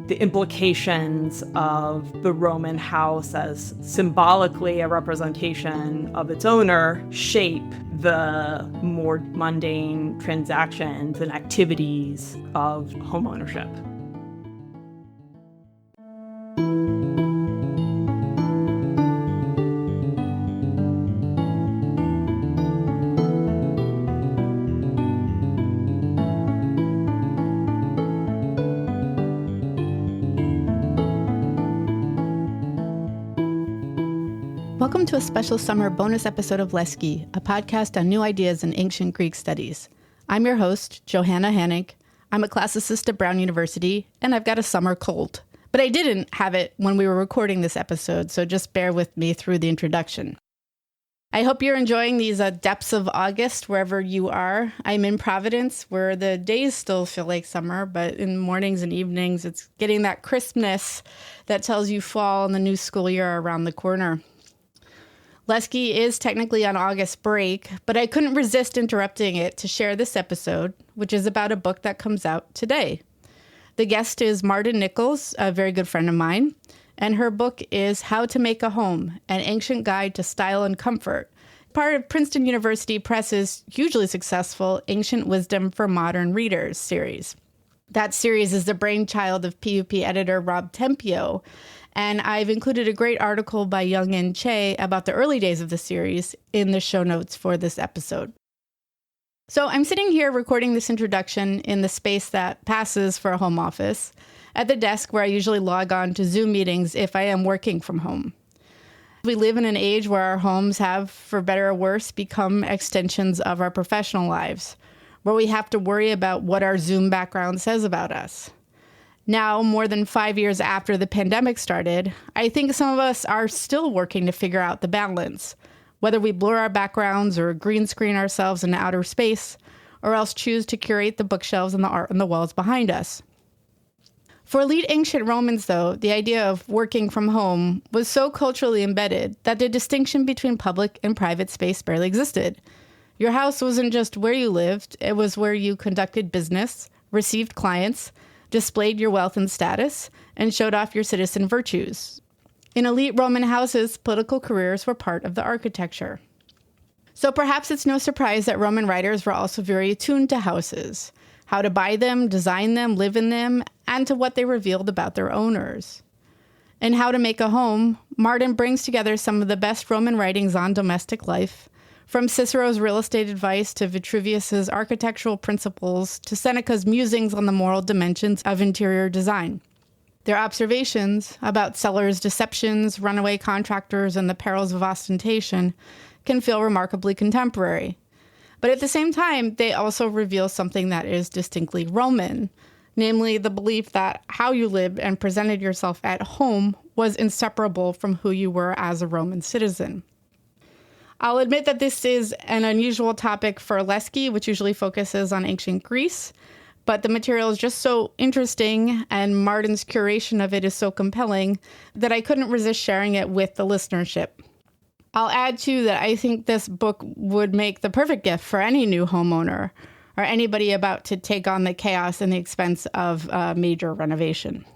the implications of the Roman house as symbolically a representation of its owner shape the more mundane transactions and activities of home ownership. Welcome to a special summer bonus episode of Lesche, a podcast on new ideas in ancient Greek studies. I'm your host, Johanna Hanink. I'm a classicist at Brown University, and I've got a summer cold. But I didn't have it when we were recording this episode, so just bear with me through the introduction. I hope you're enjoying these depths of August wherever you are. I'm in Providence, where the days still feel like summer, but in mornings and evenings, it's getting that crispness that tells you fall and the new school year around the corner. Lesche is technically on August break, but I couldn't resist interrupting it to share this episode, which is about a book that comes out today. The guest is Marden Nichols, a very good friend of mine, and her book is How to Make a Home, an Ancient Guide to Style and Comfort, part of Princeton University Press's hugely successful Ancient Wisdom for Modern Readers series. That series is the brainchild of PUP editor Rob Tempio, and I've included a great article by Young and Che about the early days of the series in the show notes for this episode. So I'm sitting here recording this introduction in the space that passes for a home office, at the desk where I usually log on to Zoom meetings if I am working from home. We live in an age where our homes have, for better or worse, become extensions of our professional lives, where we have to worry about what our Zoom background says about us. Now, more than 5 years after the pandemic started, I think some of us are still working to figure out the balance, whether we blur our backgrounds or green screen ourselves in outer space, or else choose to curate the bookshelves and the art on the walls behind us. For elite ancient Romans, though, the idea of working from home was so culturally embedded that the distinction between public and private space barely existed. Your house wasn't just where you lived, it was where you conducted business, received clients, displayed your wealth and status, and showed off your citizen virtues. In elite Roman houses, political careers were part of the architecture. So perhaps it's no surprise that Roman writers were also very attuned to houses, how to buy them, design them, live in them, and to what they revealed about their owners. In How to Make a Home, Marden brings together some of the best Roman writings on domestic life, from Cicero's real estate advice to Vitruvius's architectural principles to Seneca's musings on the moral dimensions of interior design. Their observations about sellers' deceptions, runaway contractors, and the perils of ostentation can feel remarkably contemporary. But at the same time, they also reveal something that is distinctly Roman, namely the belief that how you lived and presented yourself at home was inseparable from who you were as a Roman citizen. I'll admit that this is an unusual topic for Lesche, which usually focuses on ancient Greece, but the material is just so interesting and Marden's curation of it is so compelling that I couldn't resist sharing it with the listenership. I'll add, too, that I think this book would make the perfect gift for any new homeowner or anybody about to take on the chaos and the expense of a major renovation.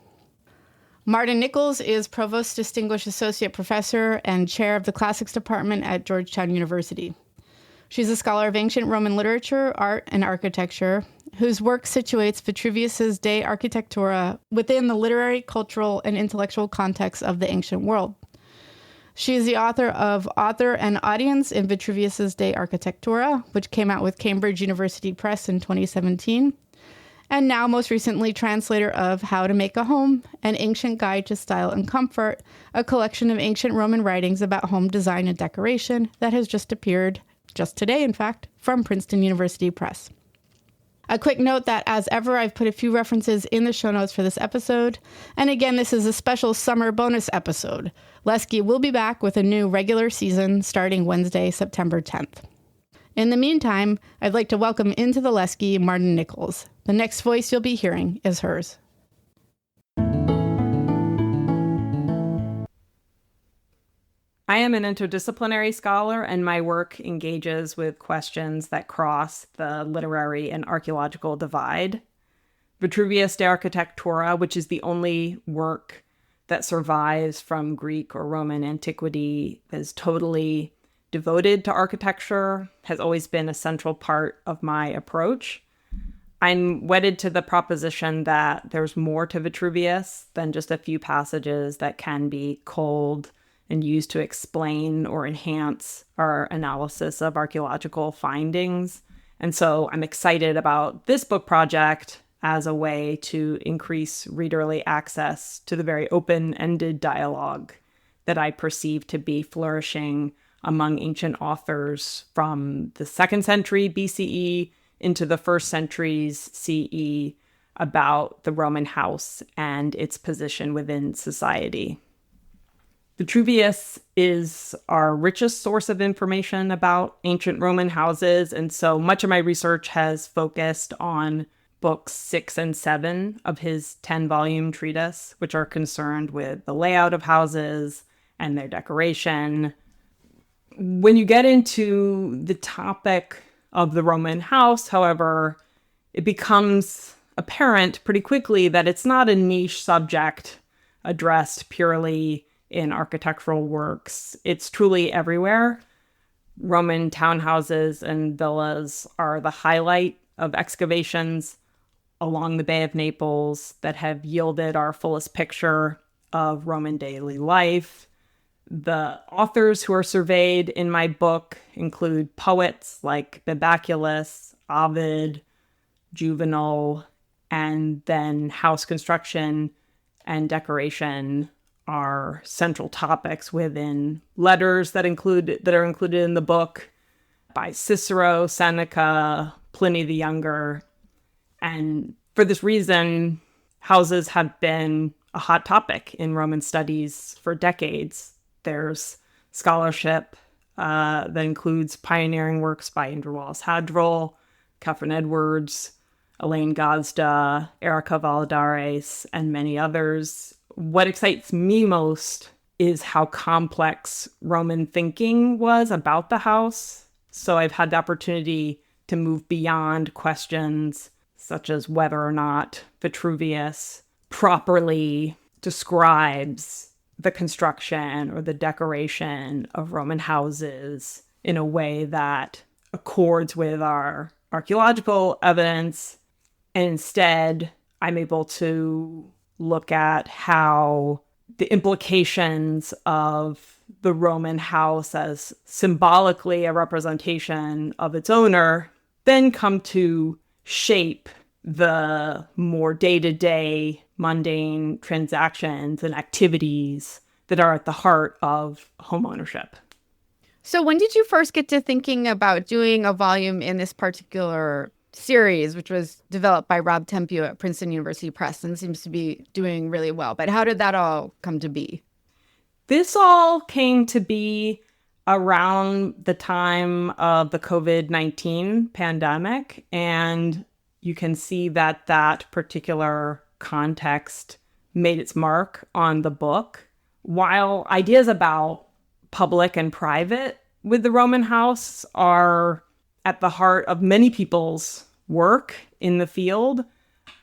Marden Nichols is Provost Distinguished Associate Professor and Chair of the Classics Department at Georgetown University. She's a scholar of ancient Roman literature, art, and architecture, whose work situates Vitruvius's De Architectura within the literary, cultural, and intellectual context of the ancient world. She is the author of Author and Audience in Vitruvius's De Architectura, which came out with Cambridge University Press in 2017, and now most recently translator of How to Make a Home, an Ancient Guide to Style and Comfort, a collection of ancient Roman writings about home design and decoration that has just appeared, just today in fact, from Princeton University Press. A quick note that, as ever, I've put a few references in the show notes for this episode. And again, this is a special summer bonus episode. Lesche will be back with a new regular season starting Wednesday, September 10th. In the meantime, I'd like to welcome into the Lesche Marden Nichols. The next voice you'll be hearing is hers. I am an interdisciplinary scholar, and my work engages with questions that cross the literary and archaeological divide. Vitruvius de Architectura, which is the only work that survives from Greek or Roman antiquity, is totally devoted to architecture, has always been a central part of my approach. I'm wedded to the proposition that there's more to Vitruvius than just a few passages that can be culled and used to explain or enhance our analysis of archaeological findings. And so I'm excited about this book project as a way to increase readerly access to the very open-ended dialogue that I perceive to be flourishing among ancient authors from the 2nd century BCE into the 1st centuries CE about the Roman house and its position within society. Vitruvius is our richest source of information about ancient Roman houses, and so much of my research has focused on books 6 and 7 of his 10-volume treatise, which are concerned with the layout of houses and their decoration. When you get into the topic of the Roman house, however, it becomes apparent pretty quickly that it's not a niche subject addressed purely in architectural works. It's truly everywhere. Roman townhouses and villas are the highlight of excavations along the Bay of Naples that have yielded our fullest picture of Roman daily life. The authors who are surveyed in my book include poets like Paterculus, Ovid, Juvenal, and then house construction and decoration are central topics within letters that are included in the book by Cicero, Seneca, Pliny the Younger. And for this reason, houses have been a hot topic in Roman studies for decades. There's scholarship that includes pioneering works by Andrew Wallace Hadrill, Catherine Edwards, Elaine Gazda, Erica Valladares, and many others. What excites me most is how complex Roman thinking was about the house. So I've had the opportunity to move beyond questions such as whether or not Vitruvius properly describes the construction or the decoration of Roman houses in a way that accords with our archaeological evidence. And instead, I'm able to look at how the implications of the Roman house as symbolically a representation of its owner then come to shape the more day-to-day mundane transactions and activities that are at the heart of homeownership. So when did you first get to thinking about doing a volume in this particular series, which was developed by Rob Tempio at Princeton University Press and seems to be doing really well? But how did that all come to be? This all came to be around the time of the COVID-19 pandemic, and you can see that that particular context made its mark on the book. While ideas about public and private with the Roman house are at the heart of many people's work in the field,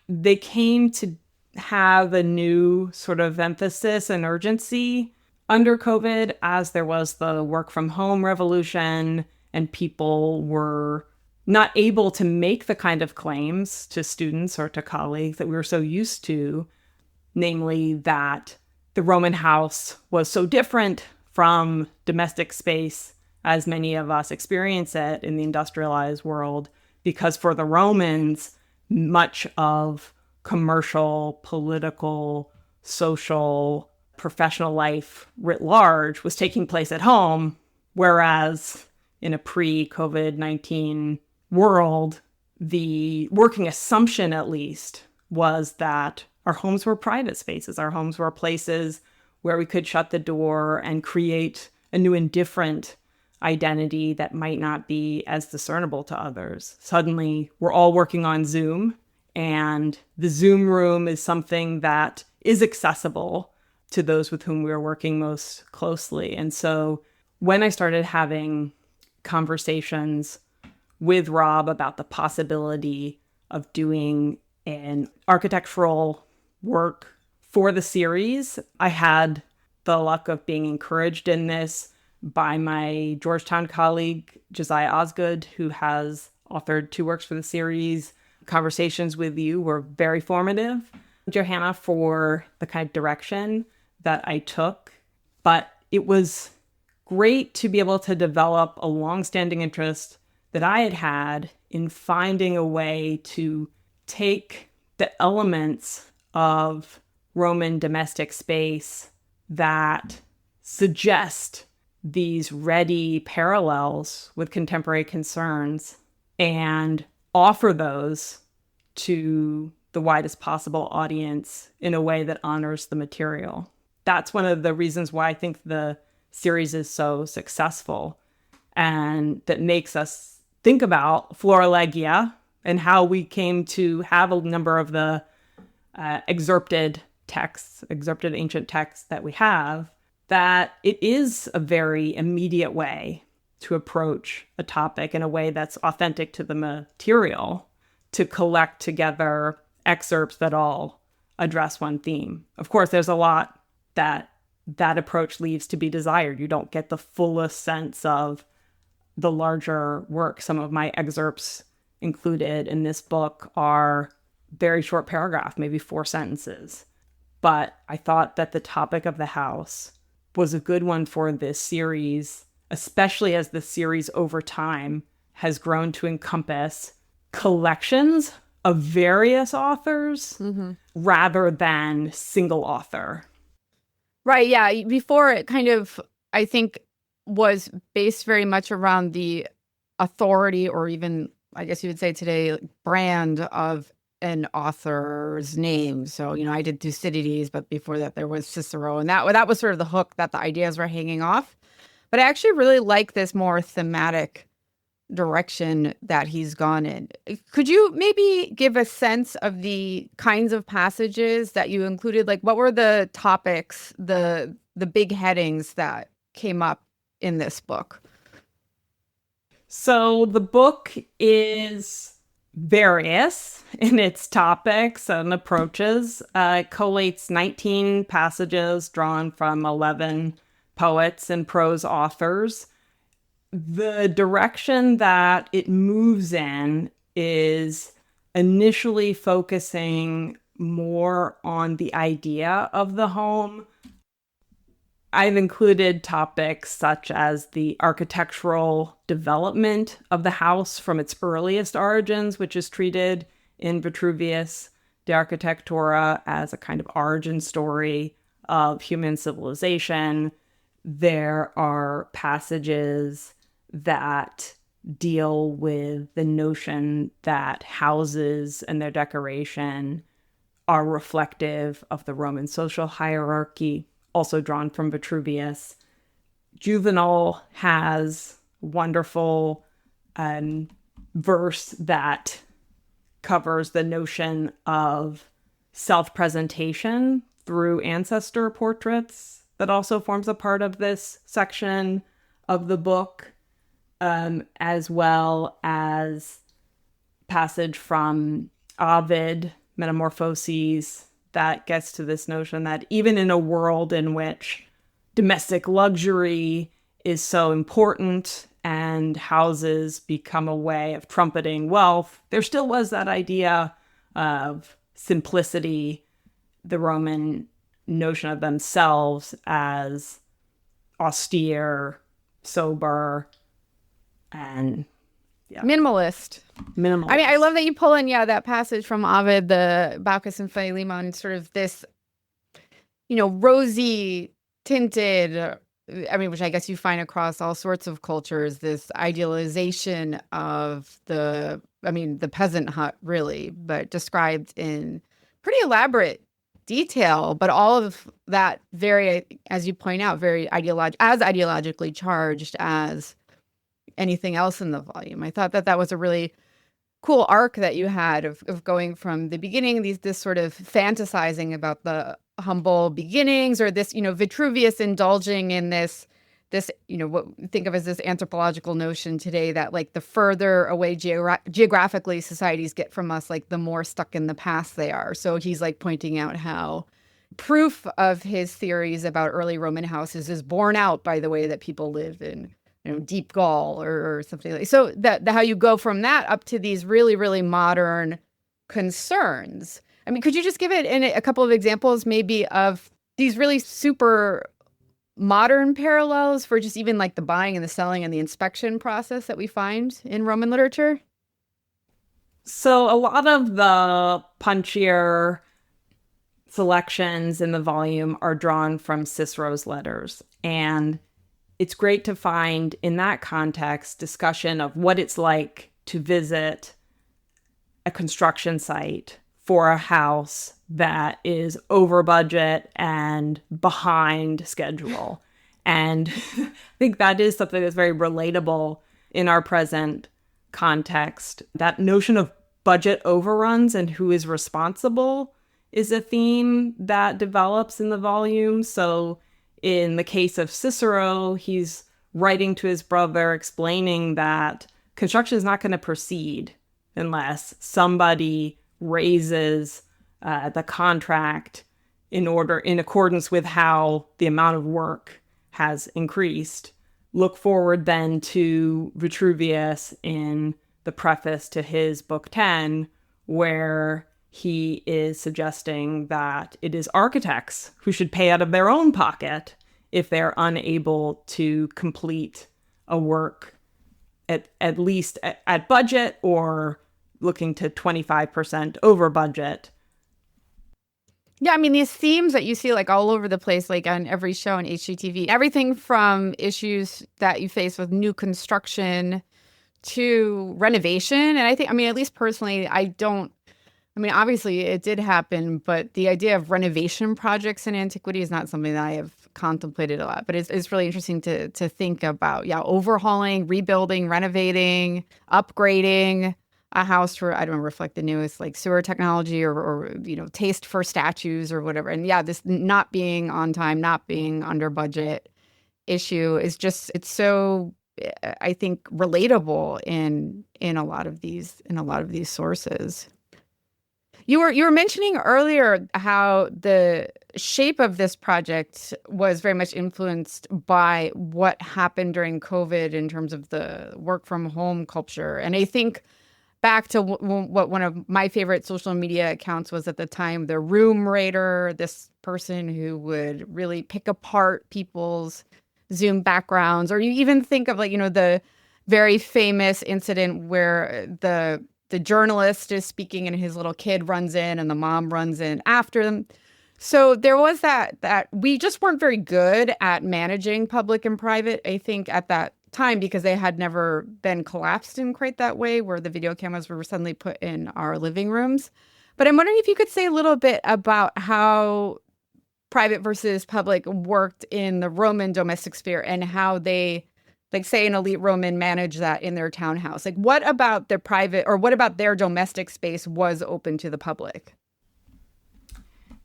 they came to have a new sort of emphasis and urgency under COVID as there was the work from home revolution and people were not able to make the kind of claims to students or to colleagues that we were so used to, namely that the Roman house was so different from domestic space as many of us experience it in the industrialized world, because for the Romans, much of commercial, political, social, professional life writ large was taking place at home, whereas in a pre-COVID-19 world, the working assumption, at least, was that our homes were private spaces. Our homes were places where we could shut the door and create a new and different identity that might not be as discernible to others. Suddenly, we're all working on Zoom, and the Zoom room is something that is accessible to those with whom we are working most closely. And so when I started having conversations with Rob about the possibility of doing an architectural work for the series. I had the luck of being encouraged in this by my Georgetown colleague, Josiah Osgood, who has authored 2 works for the series. Conversations with you were very formative, Johanna, for the kind of direction that I took. But it was great to be able to develop a longstanding interest that I had had in finding a way to take the elements of Roman domestic space that suggest these ready parallels with contemporary concerns and offer those to the widest possible audience in a way that honors the material. That's one of the reasons why I think the series is so successful and that makes us think about Florilegia and how we came to have a number of the excerpted ancient texts that we have, that it is a very immediate way to approach a topic in a way that's authentic to the material, to collect together excerpts that all address one theme. Of course, there's a lot that approach leaves to be desired. You don't get the fullest sense of the larger work. Some of my excerpts included in this book are very short paragraph, maybe 4 sentences. But I thought that the topic of the house was a good one for this series, especially as the series over time has grown to encompass collections of various authors rather than single author. Right, yeah. Before it kind of, I think, was based very much around the authority, or even, I guess you would say today, brand of an author's name. So, I did Thucydides, but before that there was Cicero, and that was sort of the hook that the ideas were hanging off. But I actually really like this more thematic direction that he's gone in. Could you maybe give a sense of the kinds of passages that you included? Like, what were the topics, the big headings that came up in this book? So the book is various in its topics and approaches. It collates 19 passages drawn from 11 poets and prose authors. The direction that it moves in is initially focusing more on the idea of the home. I've included topics such as the architectural development of the house from its earliest origins, which is treated in Vitruvius, De Architectura, as a kind of origin story of human civilization. There are passages that deal with the notion that houses and their decoration are reflective of the Roman social hierarchy, also drawn from Vitruvius. Juvenal has wonderful verse that covers the notion of self-presentation through ancestor portraits that also forms a part of this section of the book, as well as passage from Ovid, Metamorphoses, that gets to this notion that even in a world in which domestic luxury is so important and houses become a way of trumpeting wealth, there still was that idea of simplicity, the Roman notion of themselves as austere, sober, and minimalist. Minimalist. I mean, I love that you pull in, that passage from Ovid, the Baucis and Philemon, sort of this, rosy tinted, which I guess you find across all sorts of cultures, this idealization of the peasant hut, really, but described in pretty elaborate detail, but all of that very, as you point out, very ideologically charged as anything else in the volume. I thought that was a really cool arc that you had of going from the beginning, this sort of fantasizing about the humble beginnings, or this, Vitruvius indulging in this this, what we think of as this anthropological notion today that like the further away geographically societies get from us, like the more stuck in the past they are. So he's like pointing out how proof of his theories about early Roman houses is borne out by the way that people live in, deep Gaul or something like that. So that how you go from that up to these really, really modern concerns. I mean, could you just give it in a couple of examples maybe of these really super modern parallels for just even like the buying and the selling and the inspection process that we find in Roman literature? So a lot of the punchier selections in the volume are drawn from Cicero's letters. And it's great to find in that context discussion of what it's like to visit a construction site for a house that is over budget and behind schedule. And I think that is something that's very relatable in our present context. That notion of budget overruns and who is responsible is a theme that develops in the volume. So in the case of Cicero, he's writing to his brother explaining that construction is not going to proceed unless somebody raises the contract in accordance with how the amount of work has increased. Look forward then to Vitruvius in the preface to his book 10, where he is suggesting that it is architects who should pay out of their own pocket if they're unable to complete a work at least at budget or looking to 25% over budget. Yeah, I mean, these themes that you see like all over the place, like on every show on HGTV, everything from issues that you face with new construction to renovation. And I think, at least personally, obviously it did happen, but the idea of renovation projects in antiquity is not something that I have contemplated a lot. But it's really interesting to think about, overhauling, rebuilding, renovating, upgrading a house for, I don't know, reflect the newest like sewer technology or taste for statues or whatever. And this not being on time, not being under budget issue is just, it's so, I think, relatable in a lot of these sources. You were mentioning earlier how the shape of this project was very much influenced by what happened during COVID in terms of the work from home culture. And I think back to what one of my favorite social media accounts was at the time, the room raider, this person who would really pick apart people's Zoom backgrounds. Or you even think of the very famous incident where the journalist is speaking and his little kid runs in and the mom runs in after them. So there was that we just weren't very good at managing public and private, I think, at that time, because they had never been collapsed in quite that way where the video cameras were suddenly put in our living rooms. But I'm wondering if you could say a little bit about how private versus public worked in the Roman domestic sphere and how they, like, say, an elite Roman managed that in their townhouse. Like, what about their private or what about their domestic space was open to the public?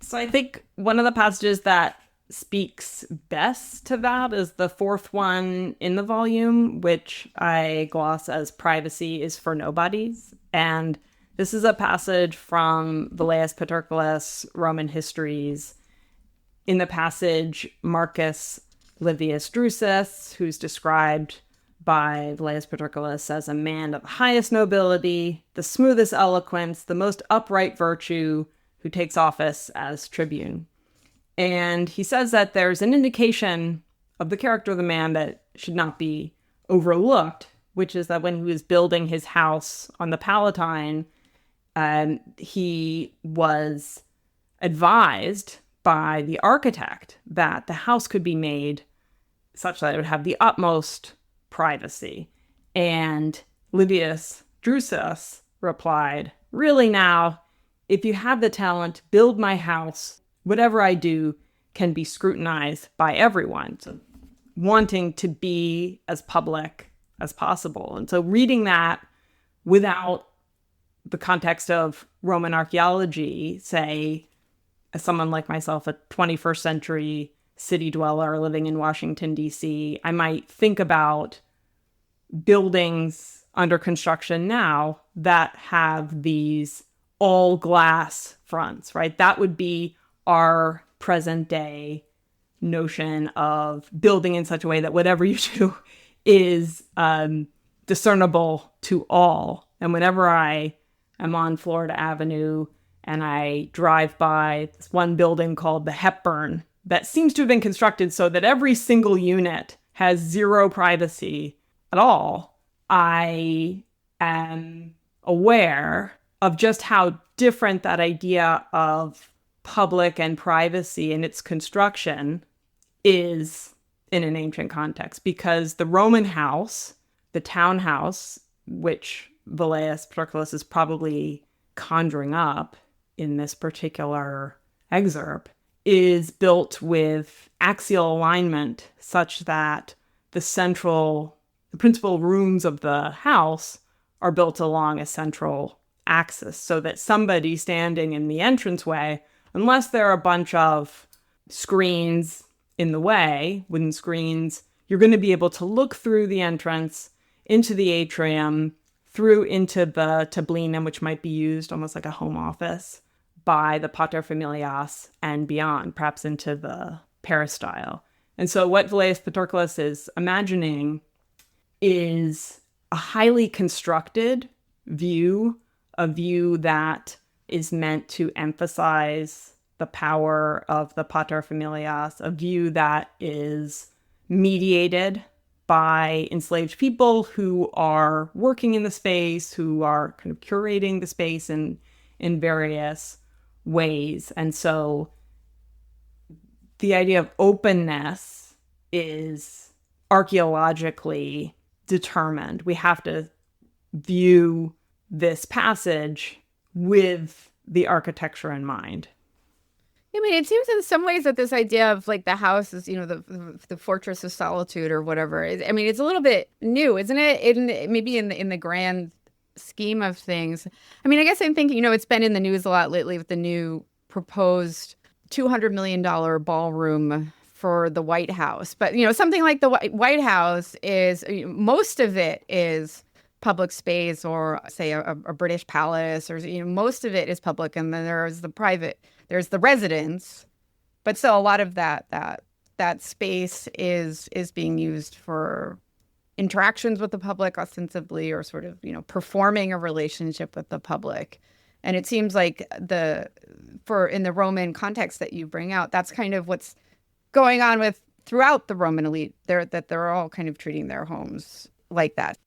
So I think one of the passages that speaks best to that is the fourth one in the volume, which I gloss as privacy is for nobodies. And this is a passage from Velleius Paterculus, Roman Histories. In the passage, Marcus Livius Drusus, who's described by Velleius Paterculus as a man of the highest nobility, the smoothest eloquence, the most upright virtue, who takes office as tribune. And he says that there's an indication of the character of the man that should not be overlooked, which is that when he was building his house on the Palatine, he was advised by the architect that the house could be made such that it would have the utmost privacy. And Livius Drusus replied, "Really now, if you have the talent, build my house. Whatever I do can be scrutinized by everyone." So wanting to be as public as possible. And so reading that without the context of Roman archaeology, say, as someone like myself, a 21st century city dweller living in Washington, D.C., I might think about buildings under construction now that have these all glass fronts, right? That would be our present day notion of building in such a way that whatever you do is discernible to all. And whenever I am on Florida Avenue and I drive by this one building called the Hepburn that seems to have been constructed so that every single unit has zero privacy at all, I am aware of just how different that idea of public and privacy in its construction is in an ancient context. Because the Roman house, the townhouse, which Velleius Paterculus is probably conjuring up in this particular excerpt, is built with axial alignment such that the principal rooms of the house are built along a central axis, so that somebody standing in the entranceway, unless there are a bunch of screens in the way, wooden screens, you're going to be able to look through the entrance into the atrium, through into the tablinum, which might be used almost like a home office by the paterfamilias, and beyond, perhaps into the peristyle. And so what Velleius Paterculus is imagining is a highly constructed view, a view that is meant to emphasize the power of the paterfamilias, a view that is mediated by enslaved people who are working in the space, who are kind of curating the space in various ways. And so the idea of openness is archaeologically determined. We have to view this passage with the architecture in mind. I mean, it seems in some ways that this idea of like the house is, the fortress of solitude or whatever. I mean, it's a little bit new, isn't it? Maybe in the grand scheme of things. I mean, I guess I'm thinking, it's been in the news a lot lately with the new proposed $200 million ballroom for the White House. But, something like the White House is, most of it is public space, or say a British palace, or, most of it is public. And then there's the residence. But still a lot of that space is being used for interactions with the public ostensibly, or sort of, performing a relationship with the public. And it seems like in the Roman context that you bring out, that's kind of what's going on with throughout the Roman elite, that they're all kind of treating their homes like that.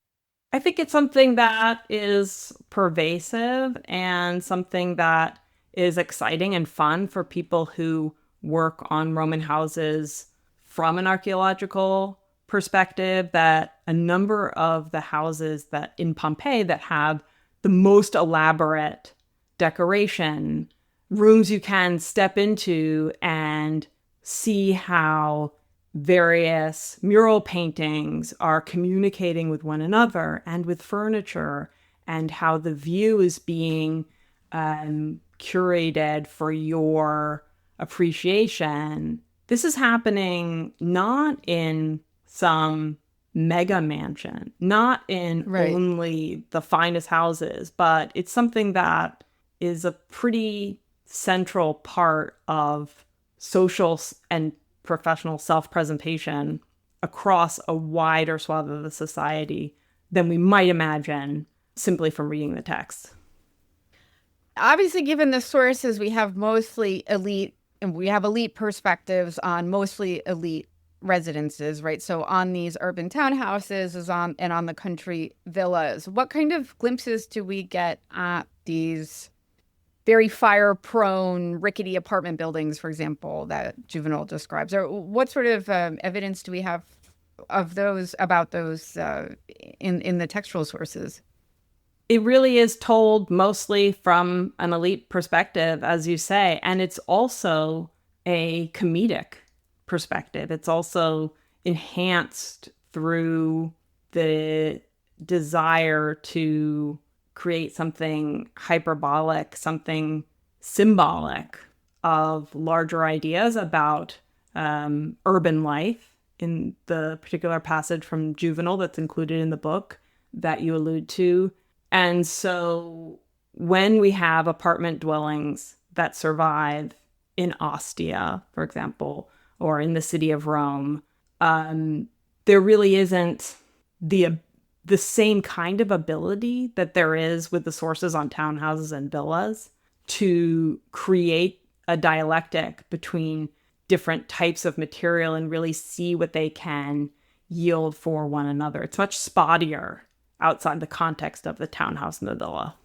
I think it's something that is pervasive and something that is exciting and fun for people who work on Roman houses from an archaeological perspective, that a number of the houses that in Pompeii that have the most elaborate decoration, rooms you can step into and see how various mural paintings are communicating with one another and with furniture, and how the view is being curated for your appreciation. This is happening not in some mega mansion, not in only the finest houses, but it's something that is a pretty central part of social and professional self-presentation across a wider swath of the society than we might imagine simply from reading the text. Obviously, given the sources, we have mostly elite, and we have elite perspectives on mostly elite residences, right? So on these urban townhouses and on the country villas, what kind of glimpses do we get at these very fire-prone, rickety apartment buildings, for example, that Juvenal describes? Or what sort of evidence do we have of about those in the textual sources? It really is told mostly from an elite perspective, as you say, and it's also a comedic perspective. It's also enhanced through the desire to create something hyperbolic, something symbolic of larger ideas about urban life in the particular passage from Juvenal that's included in the book that you allude to. And so when we have apartment dwellings that survive in Ostia, for example, or in the city of Rome, there really isn't the same kind of ability that there is with the sources on townhouses and villas to create a dialectic between different types of material and really see what they can yield for one another. It's much spottier outside the context of the townhouse and the villa.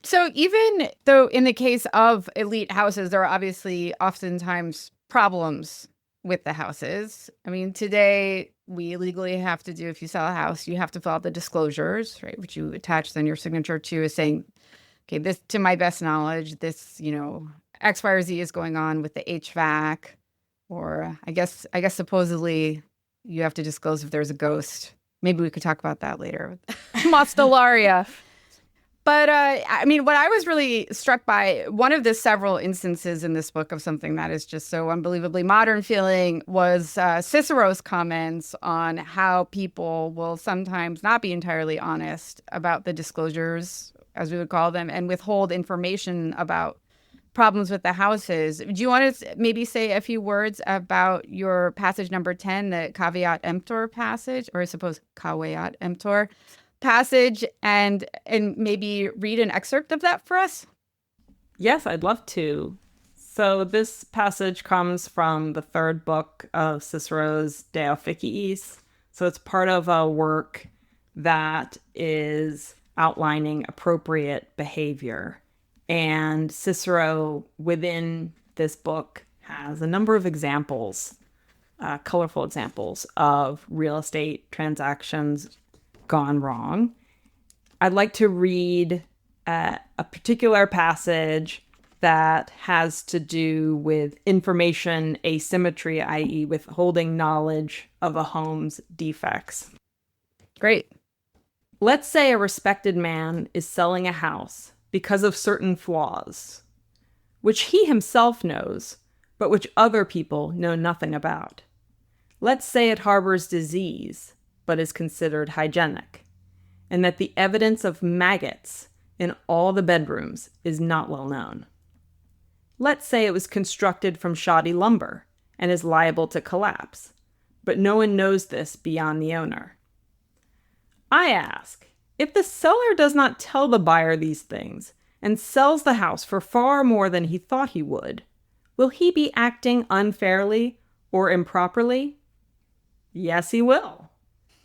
So even though in the case of elite houses, there are obviously oftentimes problems with the houses. I mean, today we legally have to do, if you sell a house, you have to fill out the disclosures, right? Which you attach then your signature to, is saying, okay, this, to my best knowledge, this, X, Y, or Z is going on with the HVAC, or I guess supposedly you have to disclose if there's a ghost. Maybe we could talk about that later. Mostellaria. But what I was really struck by, one of the several instances in this book of something that is just so unbelievably modern feeling was Cicero's comments on how people will sometimes not be entirely honest about the disclosures, as we would call them, and withhold information about problems with the houses. Do you want to maybe say a few words about your passage number 10, the caveat emptor passage, or I suppose caveat emptor passage, and maybe read an excerpt of that for us? Yes, I'd love to. So this passage comes from the third book of Cicero's De Officiis. So it's part of a work that is outlining appropriate behavior. And Cicero, within this book, has a number of examples, colorful examples of real estate transactions gone wrong. I'd like to read a particular passage that has to do with information asymmetry, i.e. withholding knowledge of a home's defects. Great. Let's say a respected man is selling a house because of certain flaws, which he himself knows, but which other people know nothing about. Let's say it harbors disease, but is considered hygienic, and that the evidence of maggots in all the bedrooms is not well known. Let's say it was constructed from shoddy lumber and is liable to collapse, but no one knows this beyond the owner. I ask, if the seller does not tell the buyer these things and sells the house for far more than he thought he would, will he be acting unfairly or improperly? Yes, he will,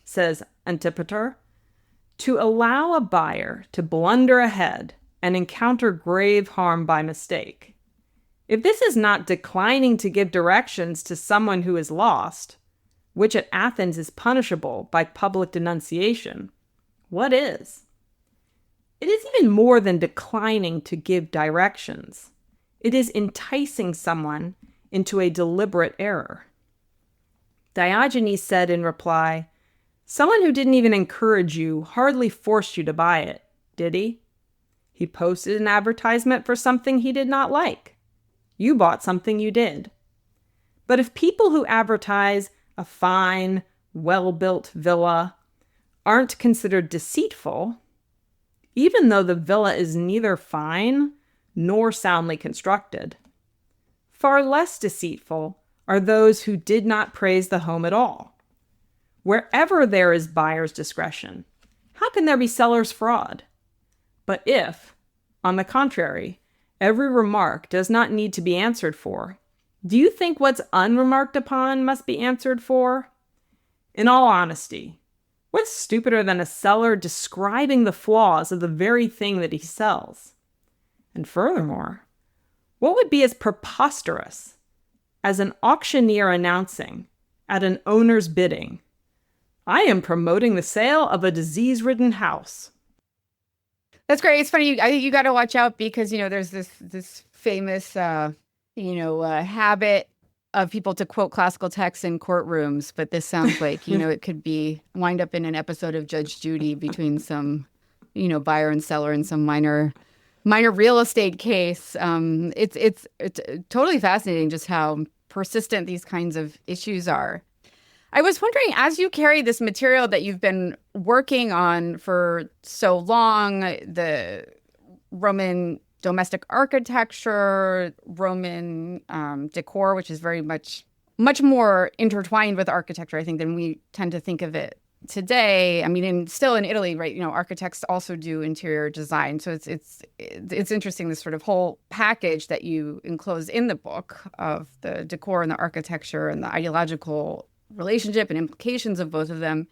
says Antipater. To allow a buyer to blunder ahead and encounter grave harm by mistake. If this is not declining to give directions to someone who is lost, which at Athens is punishable by public denunciation, what is? It is even more than declining to give directions. It is enticing someone into a deliberate error. Diogenes said in reply, someone who didn't even encourage you hardly forced you to buy it, did he? He posted an advertisement for something he did not like. You bought something you did. But if people who advertise a fine, well-built villa aren't considered deceitful, even though the villa is neither fine nor soundly constructed, far less deceitful are those who did not praise the home at all. Wherever there is buyer's discretion, how can there be seller's fraud? But if, on the contrary, every remark does not need to be answered for, do you think what's unremarked upon must be answered for? In all honesty, what's stupider than a seller describing the flaws of the very thing that he sells? And furthermore, what would be as preposterous as an auctioneer announcing, at an owner's bidding, I am promoting the sale of a disease-ridden house? That's great. It's funny. I think you got to watch out because, there's this famous, habit of people to quote classical texts in courtrooms. But this sounds like, it could wind up in an episode of Judge Judy between some, buyer and seller in some minor real estate case. It's totally fascinating just how persistent these kinds of issues are. I was wondering, as you carry this material that you've been working on for so long, the Roman domestic architecture, Roman decor, which is very much more intertwined with architecture, I think, than we tend to think of it today. I mean, still in Italy, right? Architects also do interior design, so it's interesting, this sort of whole package that you enclose in the book of the decor and the architecture and the ideological relationship and implications of both of them.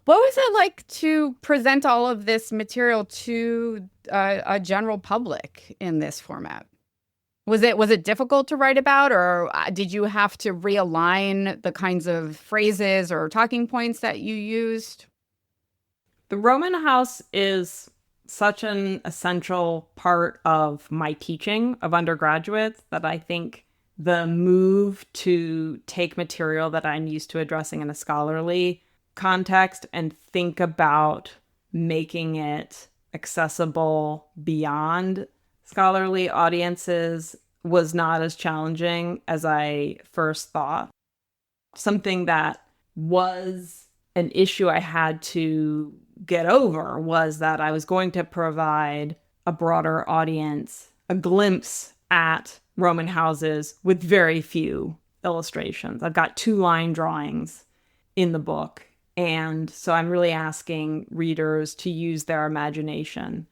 What was it like to present all of this material to a general public in this format? Was it difficult to write about, or did you have to realign the kinds of phrases or talking points that you used? The Roman house is such an essential part of my teaching of undergraduates that I think the move to take material that I'm used to addressing in a scholarly context and think about making it accessible beyond scholarly audiences was not as challenging as I first thought. Something that was an issue I had to get over was that I was going to provide a broader audience a glimpse at Roman houses with very few illustrations. I've got 2 line drawings in the book, and so I'm really asking readers to use their imagination.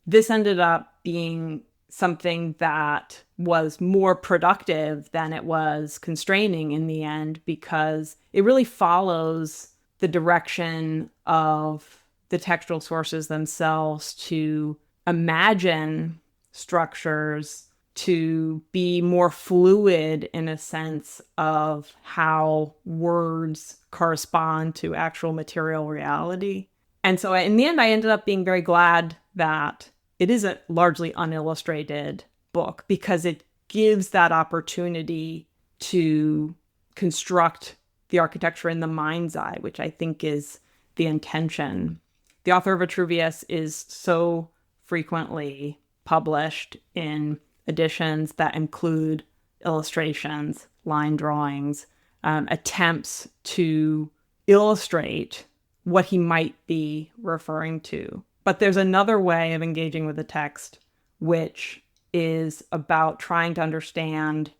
This ended up being something that was more productive than it was constraining in the end, because it really follows the direction of the textual sources themselves to imagine structures to be more fluid in a sense of how words correspond to actual material reality. And so in the end, I ended up being very glad that it is a largely unillustrated book, because it gives that opportunity to construct the architecture in the mind's eye, which I think is the intention. The author of Vitruvius is so frequently published in editions that include illustrations, line drawings, attempts to illustrate what he might be referring to. But there's another way of engaging with the text, which is about trying to understand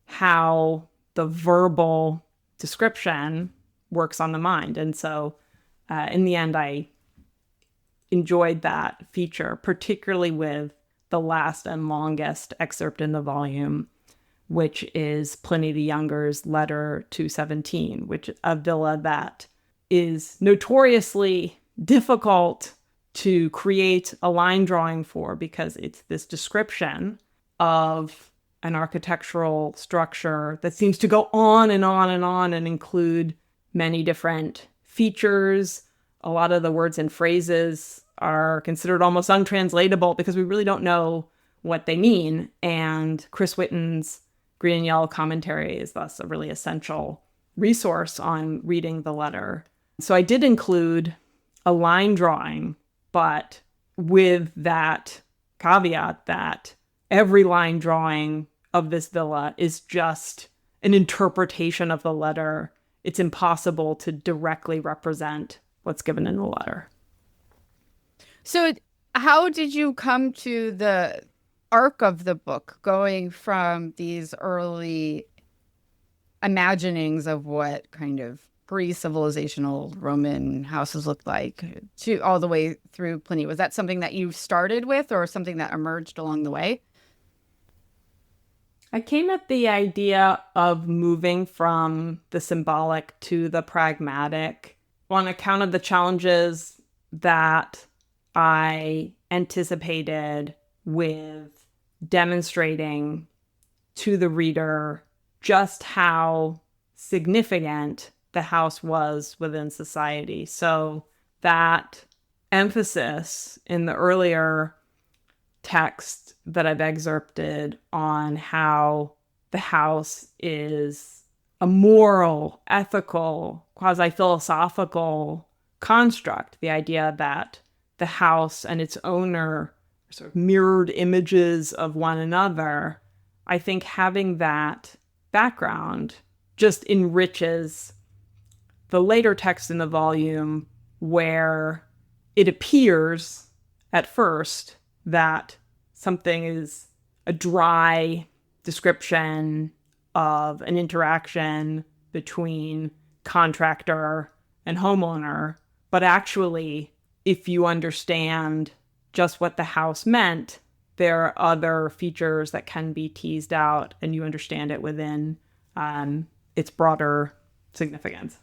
how the verbal description works on the mind. And so in the end, I enjoyed that feature, particularly with the last and longest excerpt in the volume, which is Pliny the Younger's letter to 17, which is a villa that is notoriously difficult to create a line drawing for, because it's this description of an architectural structure that seems to go on and on and on and include many different features. A lot of the words and phrases are considered almost untranslatable because we really don't know what they mean. And Chris Whitton's Green and Yellow commentary is thus a really essential resource on reading the letter. So I did include a line drawing, but with that caveat that every line drawing of this villa is just an interpretation of the letter. It's impossible to directly represent what's given in the letter. So how did you come to the arc of the book, going from these early imaginings of what kind of pre-civilizational Roman houses looked like to all the way through Pliny? Was that something that you started with, or something that emerged along the way? I came at the idea of moving from the symbolic to the pragmatic on account of the challenges that I anticipated with demonstrating to the reader just how significant the house was within society. So that emphasis in the earlier text that I've excerpted on how the house is a moral, ethical, quasi-philosophical construct, the idea that the house and its owner are sort of mirrored images of one another, I think having that background just enriches the later text in the volume, where it appears at first that something is a dry description of an interaction between contractor and homeowner. But actually, if you understand just what the house meant, there are other features that can be teased out, and you understand it within its broader significance.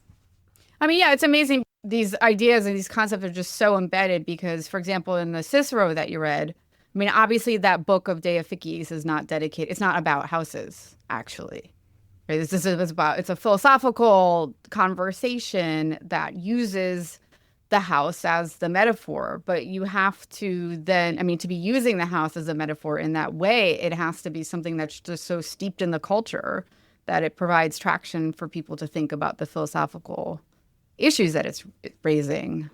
I mean, yeah, it's amazing. These ideas and these concepts are just so embedded because, for example, in the Cicero that you read, I mean, obviously that book of De Officiis is not dedicated. It's not about houses, actually. Right? It's a philosophical conversation that uses the house as the metaphor, but you have to then, I mean, to be using the house as a metaphor in that way, it has to be something that's just so steeped in the culture that it provides traction for people to think about the philosophical issues that it's raising.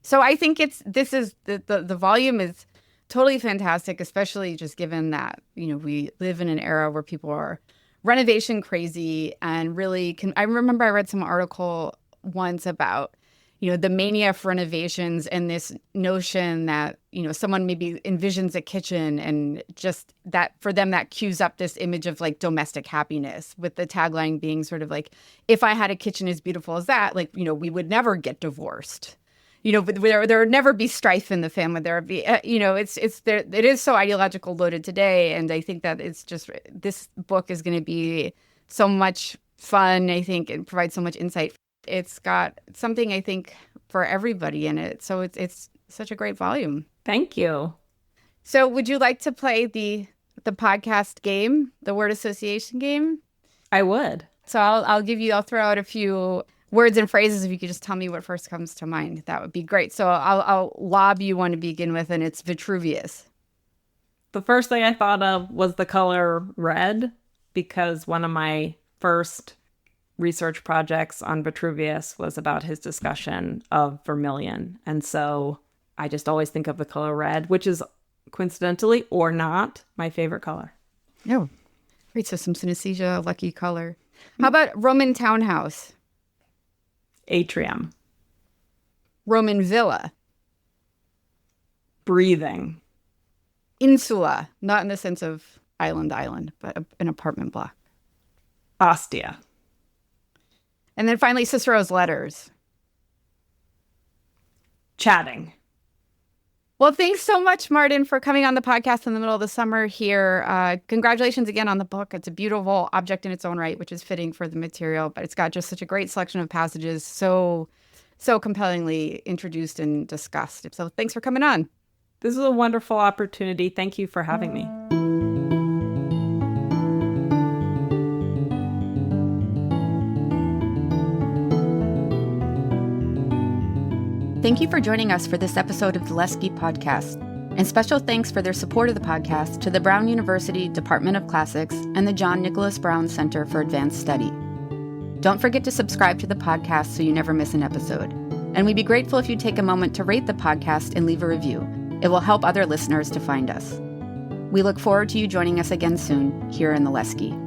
So I think the volume is totally fantastic, especially just given that, we live in an era where people are renovation crazy and really I remember I read some article once about, the mania for renovations and this notion that, someone maybe envisions a kitchen and just that for them that cues up this image of like domestic happiness, with the tagline being sort of like, if I had a kitchen as beautiful as that, like, we would never get divorced. But there would never be strife in the family. There would be, it is so ideological loaded today. And I think that this book is going to be so much fun, I think, and provide so much insight. It's got something, I think, for everybody in it. So it's such a great volume. Thank you. So would you like to play the podcast game, the word association game? I would. So I'll throw out a few words and phrases. If you could just tell me what first comes to mind, that would be great. So I'll lob you one to begin with, and it's Vitruvius. The first thing I thought of was the color red, because one of my first research projects on Vitruvius was about his discussion of vermilion. And so I just always think of the color red, which is coincidentally or not my favorite color. Oh, great. So some synesthesia, lucky color. How about Roman townhouse? Atrium. Roman villa? Breathing. Insula, not in the sense of island, but an apartment block. Ostia. And then finally, Cicero's letters. Chatting. Well, thanks so much, Marden, for coming on the podcast in the middle of the summer here. Congratulations again on the book. It's a beautiful object in its own right, which is fitting for the material, but it's got just such a great selection of passages, so compellingly introduced and discussed. So thanks for coming on. This is a wonderful opportunity. Thank you for having me. Thank you for joining us for this episode of the Lesche podcast. And special thanks for their support of the podcast to the Brown University Department of Classics and the John Nicholas Brown Center for Advanced Study. Don't forget to subscribe to the podcast so you never miss an episode. And we'd be grateful if you take a moment to rate the podcast and leave a review. It will help other listeners to find us. We look forward to you joining us again soon here in the Lesche.